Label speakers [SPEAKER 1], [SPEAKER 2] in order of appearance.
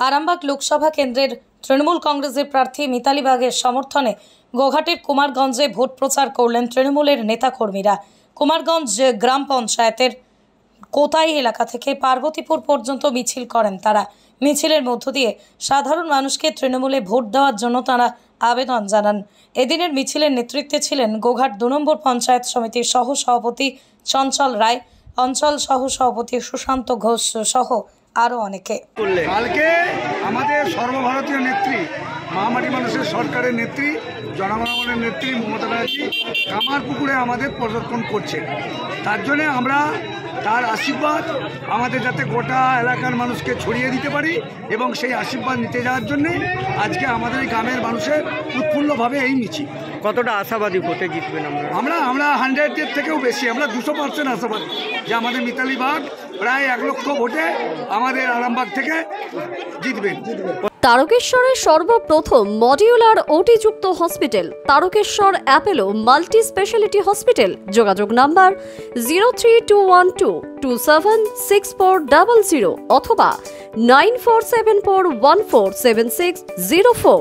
[SPEAKER 1] আরামবাগ লোকসভা কেন্দ্রের তৃণমূল কংগ্রেসের প্রার্থী মিতালি বাগের সমর্থনে গোঘাটের কুমারগঞ্জে ভোট প্রচার করলেন তৃণমূলের নেতাকর্মীরা। কুমারগঞ্জ গ্রাম পঞ্চায়েতের কোতাই এলাকা থেকে পার্বতীপুর পর্যন্ত মিছিল করেন তারা। মিছিলের মধ্য দিয়ে সাধারণ মানুষকে তৃণমূলে ভোট দেওয়ার জন্য তারা আবেদন জানান। এদিনের মিছিলের নেতৃত্বে ছিলেন গোঘাট ২ নম্বর পঞ্চায়েত সমিতির সহ সভাপতি চঞ্চল রায়, অঞ্চল সহ সভাপতি সুশান্ত ঘোষ সহ আরও অনেকে।
[SPEAKER 2] কালকে আমাদের সর্বভারতীয় নেত্রী, মহামাটি মানুষের সরকারের নেত্রী, জনগণমনের নেত্রী মমতা ব্যানার্জি কামারপুকুরে আমাদের পদার্পণ করছে। তার জন্যে আমরা তার আশীর্বাদ আমাদের যাতে গোটা এলাকার মানুষকে ছড়িয়ে দিতে পারি এবং সেই আশীর্বাদ নিতে যাওয়ার জন্যে আজকে আমাদের এই গ্রামের মানুষের উৎফুল্লভাবে এই মিছিল।
[SPEAKER 3] কতটা আশাবাদী ভোটে জিতবেন?
[SPEAKER 2] আমরা 100-এর থেকেও বেশি, আমরা 200% আশাবাদী যে আমাদের মিতালি বাগ প্রায় 1 লক্ষ ভোটে আমাদের আরামবাগ থেকে জিতবেন।
[SPEAKER 4] তারকেশ্বরের সর্বপ্রথম মডিউলার ওটি-যুক্ত hospital Tarakeswar Apollo multi speciality hospital. যোগাযোগ নাম্বার 03212276400 অথবা 9474147604।